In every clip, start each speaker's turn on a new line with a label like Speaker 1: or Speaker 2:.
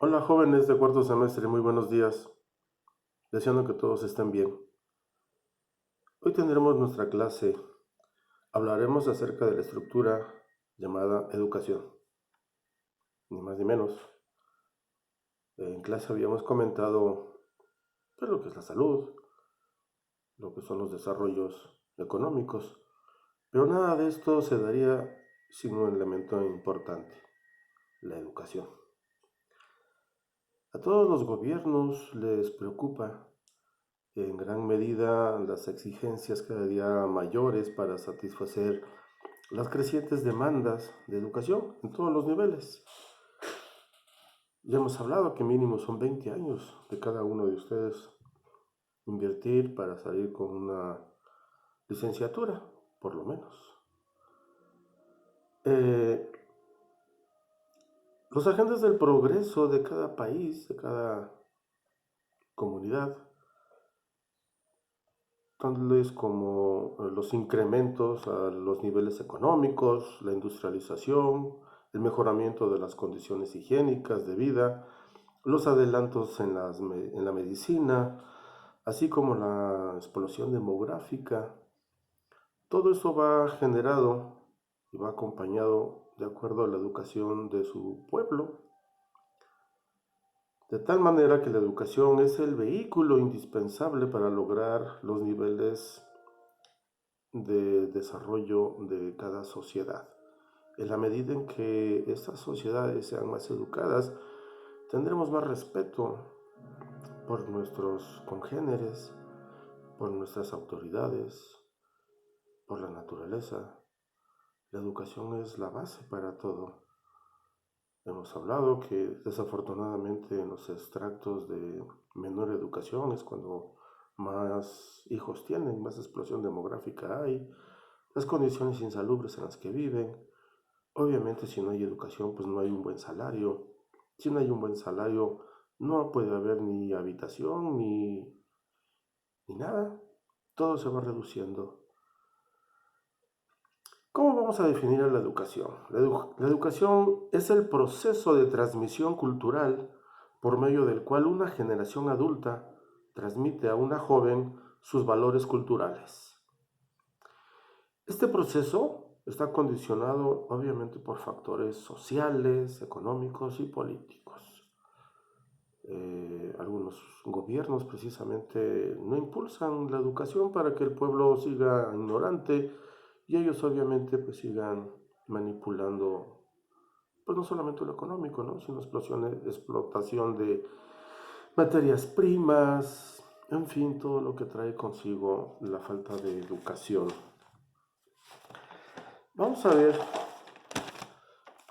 Speaker 1: Hola jóvenes de cuarto semestre, muy buenos días, deseando que todos estén bien. Hoy tendremos nuestra clase, hablaremos acerca de la estructura llamada educación, ni más ni menos. En clase habíamos comentado lo que es la salud, lo que son los desarrollos económicos, pero nada de esto se daría sin un elemento importante, la educación. A todos los gobiernos les preocupa en gran medida las exigencias cada día mayores para satisfacer las crecientes demandas de educación en todos los niveles. Ya hemos hablado que mínimo son 20 años de cada uno de ustedes invertir para salir con una licenciatura, por lo menos. Los agentes del progreso de cada país, de cada comunidad, tales como los incrementos a los niveles económicos, la industrialización, el mejoramiento de las condiciones higiénicas de vida, los adelantos en la medicina, así como la explosión demográfica. Todo eso va generado y va acompañado de acuerdo a la educación de su pueblo, de tal manera que la educación es el vehículo indispensable para lograr los niveles de desarrollo de cada sociedad. En la medida en que estas sociedades sean más educadas, tendremos más respeto por nuestros congéneres, por nuestras autoridades, por la naturaleza. La educación es la base para todo. Hemos hablado que desafortunadamente en los extractos de menor educación es cuando más hijos tienen, más explosión demográfica hay, las condiciones insalubres en las que viven. Obviamente si no hay educación pues no hay un buen salario. Si no hay un buen salario no puede haber ni habitación ni nada. Todo se va reduciendo. ¿Cómo vamos a definir a la educación? La educación es el proceso de transmisión cultural por medio del cual una generación adulta transmite a una joven sus valores culturales. Este proceso está condicionado obviamente por factores sociales, económicos y políticos. Algunos gobiernos precisamente no impulsan la educación para que el pueblo siga ignorante y ellos obviamente pues sigan manipulando pues no solamente lo económico, ¿no? Sino explotación de materias primas, en fin, todo lo que trae consigo la falta de educación. Vamos a ver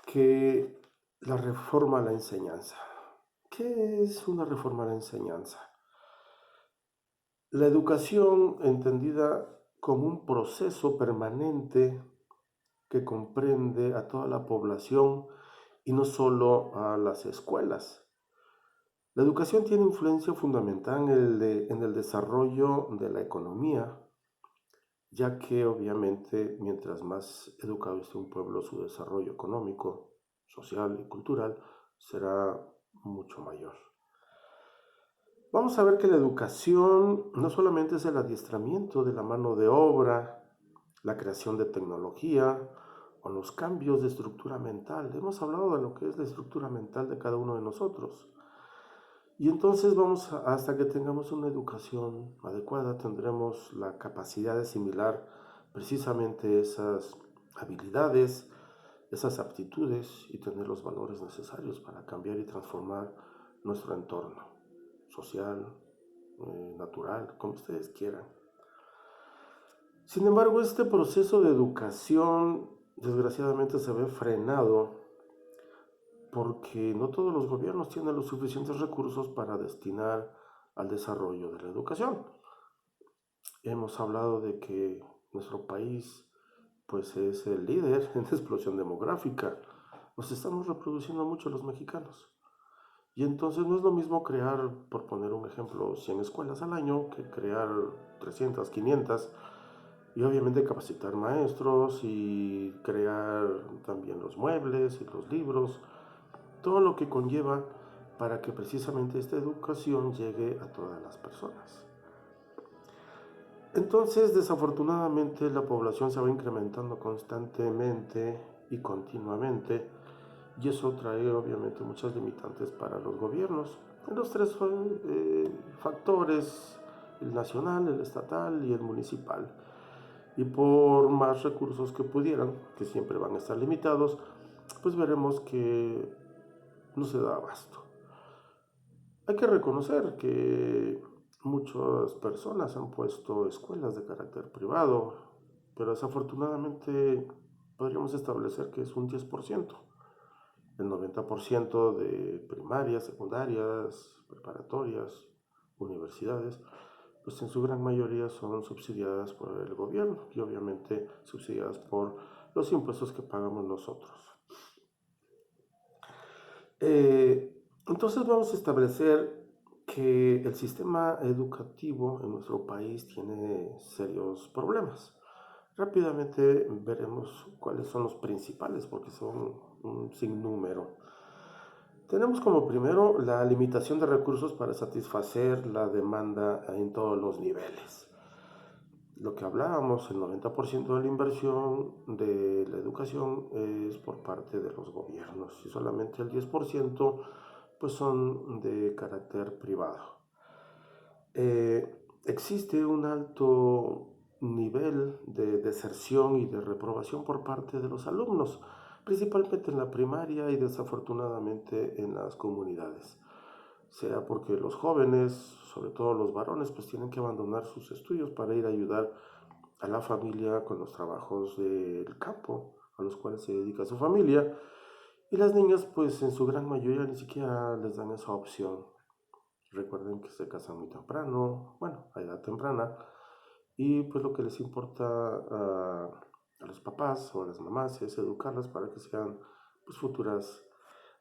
Speaker 1: que la reforma a la enseñanza. ¿Qué es una reforma a la enseñanza? La educación entendida como un proceso permanente que comprende a toda la población y no solo a las escuelas. La educación tiene influencia fundamental en el desarrollo de la economía, ya que obviamente mientras más educado esté un pueblo, su desarrollo económico, social y cultural será mucho mayor. Vamos a ver que la educación no solamente es el adiestramiento de la mano de obra, la creación de tecnología o los cambios de estructura mental. Hemos hablado de lo que es la estructura mental de cada uno de nosotros. Y entonces hasta que tengamos una educación adecuada, tendremos la capacidad de asimilar precisamente esas habilidades, esas aptitudes y tener los valores necesarios para cambiar y transformar nuestro entorno social, natural, como ustedes quieran. Sin embargo, este proceso de educación desgraciadamente se ve frenado porque no todos los gobiernos tienen los suficientes recursos para destinar al desarrollo de la educación. Hemos hablado de que nuestro país pues es el líder en explosión demográfica. Nos estamos reproduciendo mucho los mexicanos. Y entonces no es lo mismo crear, por poner un ejemplo, 100 escuelas al año que crear 300, 500 y obviamente capacitar maestros y crear también los muebles y los libros, todo lo que conlleva para que precisamente esta educación llegue a todas las personas. Entonces, desafortunadamente, la población se va incrementando constantemente y continuamente, y eso trae obviamente muchas limitantes para los gobiernos. Los tres factores, el nacional, el estatal y el municipal. Y por más recursos que pudieran, que siempre van a estar limitados, pues veremos que no se da abasto. Hay que reconocer que muchas personas han puesto escuelas de carácter privado, pero desafortunadamente podríamos establecer que es un 10%. El 90% de primarias, secundarias, preparatorias, universidades, pues en su gran mayoría son subsidiadas por el gobierno y obviamente subsidiadas por los impuestos que pagamos nosotros. Entonces vamos a establecer que el sistema educativo en nuestro país tiene serios problemas. Rápidamente veremos cuáles son los principales, porque son un sinnúmero. Tenemos como primero la limitación de recursos para satisfacer la demanda en todos los niveles. Lo que hablábamos, el 90% de la inversión de la educación es por parte de los gobiernos y solamente el 10% pues son de carácter privado. Existe un alto nivel de deserción y de reprobación por parte de los alumnos, principalmente en la primaria y desafortunadamente en las comunidades. Sea porque los jóvenes, sobre todo los varones, pues tienen que abandonar sus estudios para ir a ayudar a la familia con los trabajos del campo a los cuales se dedica su familia, y las niñas pues en su gran mayoría ni siquiera les dan esa opción. Recuerden que se casan muy temprano, bueno, a edad temprana, y pues lo que les importa a los papás o a las mamás es educarlas para que sean pues futuras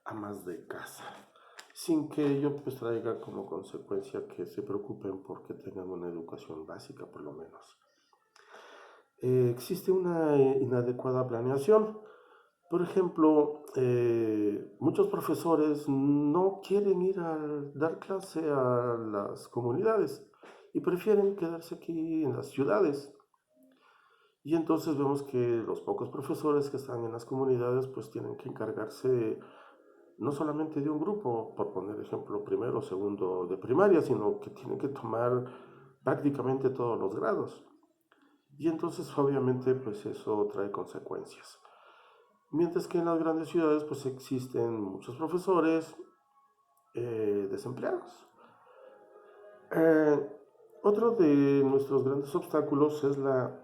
Speaker 1: amas de casa, sin que ello pues traiga como consecuencia que se preocupen porque tengan una educación básica por lo menos. Existe una inadecuada planeación. Por ejemplo, muchos profesores no quieren ir a dar clase a las comunidades y prefieren quedarse aquí en las ciudades. Y entonces vemos que los pocos profesores que están en las comunidades pues tienen que encargarse no solamente de un grupo, por poner ejemplo, primero o segundo de primaria, sino que tienen que tomar prácticamente todos los grados. Y entonces obviamente pues eso trae consecuencias. Mientras que en las grandes ciudades pues existen muchos profesores desempleados. Otro de nuestros grandes obstáculos es la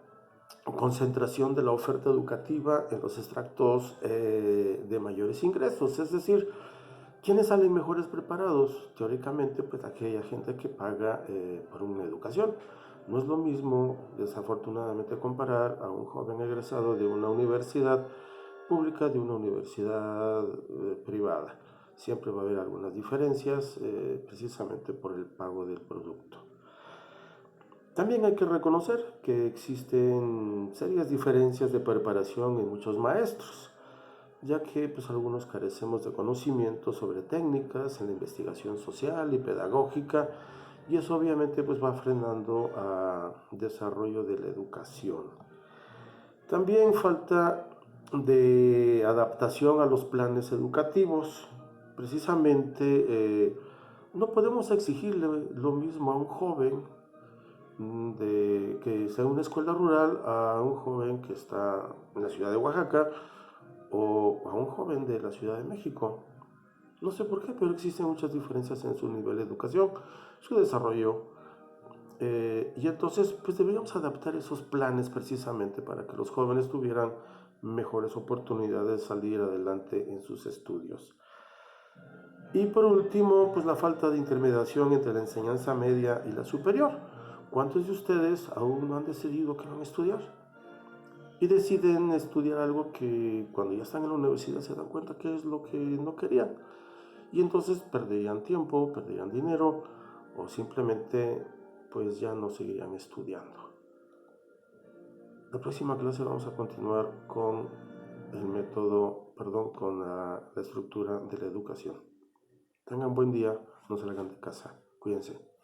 Speaker 1: concentración de la oferta educativa en los extractos de mayores ingresos, es decir, ¿quiénes salen mejores preparados? Teóricamente, pues aquella gente que paga por una educación. No es lo mismo, desafortunadamente, comparar a un joven egresado de una universidad pública de una universidad privada. Siempre va a haber algunas diferencias precisamente por el pago del producto. También hay que reconocer que existen serias diferencias de preparación en muchos maestros, ya que pues, algunos carecemos de conocimiento sobre técnicas en la investigación social y pedagógica, y eso obviamente pues, va frenando al desarrollo de la educación. También falta de adaptación a los planes educativos. Precisamente no podemos exigirle lo mismo a un joven que está en una escuela rural a un joven que está en la ciudad de Oaxaca o a un joven de la Ciudad de México. No sé por qué, pero existen muchas diferencias en su nivel de educación, su desarrollo. Y entonces, pues deberíamos adaptar esos planes precisamente para que los jóvenes tuvieran mejores oportunidades de salir adelante en sus estudios. Y por último, pues la falta de intermediación entre la enseñanza media y la superior. ¿Cuántos de ustedes aún no han decidido qué van a estudiar? Y deciden estudiar algo que cuando ya están en la universidad se dan cuenta que es lo que no querían. Y entonces perderían tiempo, perderían dinero o simplemente pues ya no seguirían estudiando. La próxima clase vamos a continuar con con la estructura de la educación. Tengan buen día, no salgan de casa, cuídense.